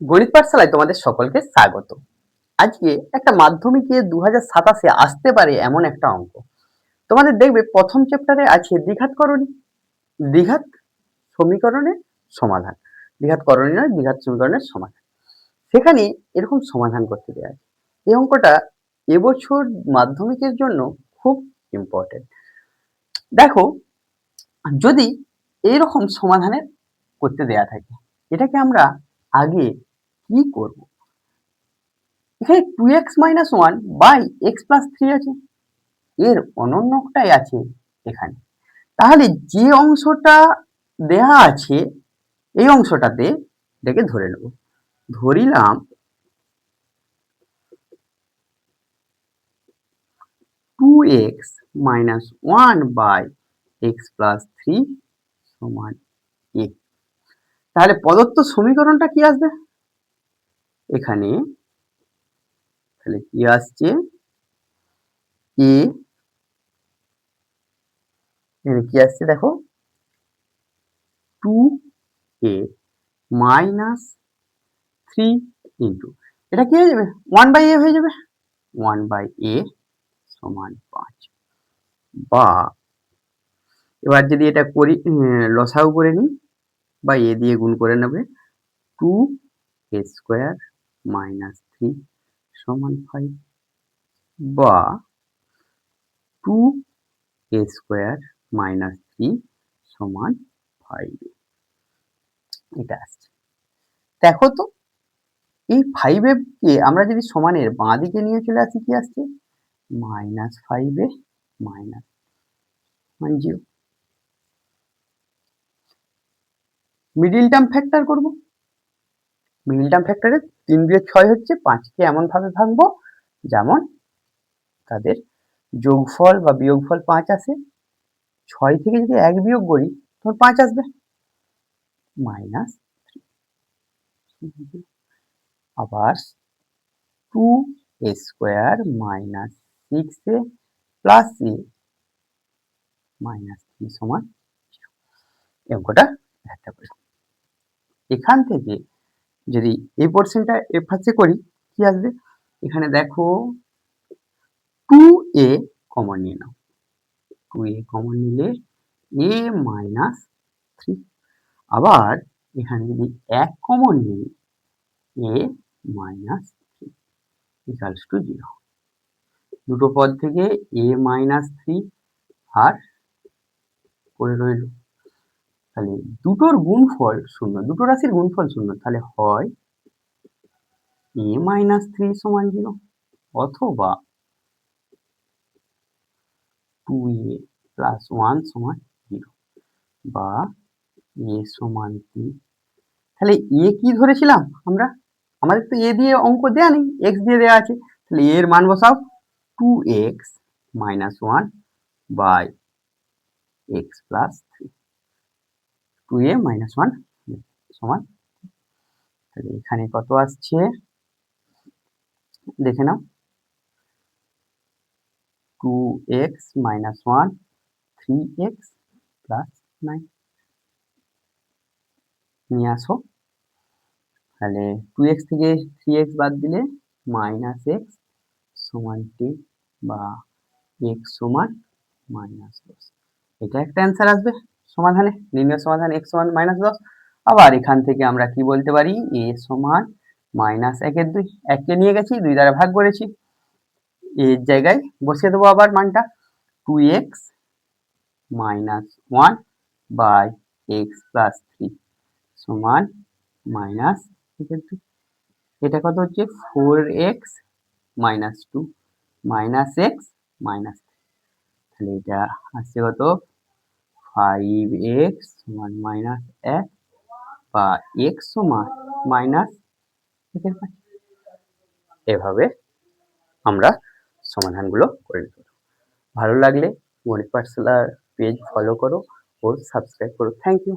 গণিত পাঠশালায় তোমাদের সকলকে স্বাগত। আজকে একটা মাধ্যমিকে 2027 আসতে পারে এমন একটা অঙ্ক। তোমাদের দেখবে প্রথম চ্যাপ্টারে আছে দ্বিঘাত করণী, দ্বিঘাত সমীকরণের সমাধান। দ্বিঘাত করণী নয়, দ্বিঘাত সমীকরণের সমাধান। সেখানে এরকম সমাধান করতে দেওয়া আছে। এই অঙ্কটা এবছর মাধ্যমিকের জন্য খুব ইম্পর্টেন্ট। দেখো, যদি এইরকম সমাধানের করতে দেয়া থাকে, এটাকে আমরা আগে কি করব? এখানে 2x minus 1 by x plus 3 আছে, এর অনন্যটাই আছে এখানে। তাহলে যে অংশটা দেয়া আছে এই অংশটাতে এটাকে ধরে নেব। ধরিলাম 2x minus 1 by x plus 3 সমান a। তাহলে প্রদত্ত সমীকরণটা কি আসবে? এখানে তাহলে কি আসছে? a, এখানে কি আসছে দেখো, 2a minus 3 ইন্টু এটা কি হয়ে যাবে, 1 বাই a হয়ে যাবে। 1 বাই a সমান 5। বা এবার যদি এটা করি, লসাগু করে নিই বা a দিয়ে গুণ করে নেবে, 2a স্কোয়ার মাইনাস 3 সমান 5। বা 2a স্কোয়ার মাইনাস 3 সমান 5। এটা আসছে। দেখো তো, এই 5 কে আমরা যদি সমানের বাঁ দিকে নিয়ে চলে আসি, কি আসছে? Minus 5a minus 10। Middle term factor করব। মিডিল টার্ম ফ্যাক্টরে 3 দিয়ে 6 হচ্ছে, 5কে এমন ভাবে ভাঙবো যেমন তাদের যোগফল বা বিয়োগফল 5 আসে। 6 থেকে যদি 1 বিয়োগ করি তখন 5 আসবে। মাইনাস, আবার 2a square minus 6a plus a minus 3 সমান এই অঙ্কটা একটা করি। এখান থেকে যদি এই পোর্শনটা এর পাশে করি, কি আসবে? এখানে দেখো 2a কমন নিয়ে নাও। 2a কমন নিলে a মাইনাস 3। আবার এখানে যদি 1 কমন নিই, a মাইনাস 3 ইকুয়ালস টু 0। দুটো পদ থেকে a মাইনাস 3 আর পড়ে রইল। তাহলে দুটোর গুণফল শূন্য, দুটো রাশির গুণফল শূন্য, তাহলে হয় a মাইনাস 3 সমান 0 অথবা 2a প্লাস 1 সমান 0 বা a সমান 3। তাহলে a কি ধরেছিলাম আমরা? আমাদের তো a দিয়ে অঙ্ক দেয়া নেই, x দিয়ে দেয়া আছে। তাহলে a এর মান বসাও, 2x minus 1 by x plus 3। 2a minus 1 সমান, তাহলে এখানে কত আসছে দেখে নাও, 2x minus 1 3x plus 9 নিয়ে আসো। তাহলে 2x থেকে 3x বাদ দিলে মাইনাস x সমান 2 বা x সমান মাইনাস 10। এটা একটা অ্যান্সার আসবে সমাধানে, নির্ণয় সমাধান x সমান মাইনাস 10। আবার এখান থেকে আমরা কি বলতে পারি? a সমান মাইনাস 1/2, 1 কে নিয়ে গেছি 2 দ্বারা ভাগ করেছি, এর জায়গায় বসিয়ে দেবো আবার মানটা, 2x minus 1 by x plus 3 সমান মাইনাস 1/2। এটা কত হচ্ছে? 4x minus 2 minus x minus 3। তাহলে এটা আসছে কত? 5x সমান মাইনাস 1 বা x সমান মাইনাস 1/5। এভাবে আমরা সমাধানগুলো করে নিতে পারবো। ভালো লাগলে গণিত পাঠশালার পেজ ফলো করো ও সাবস্ক্রাইব করো। Thank you.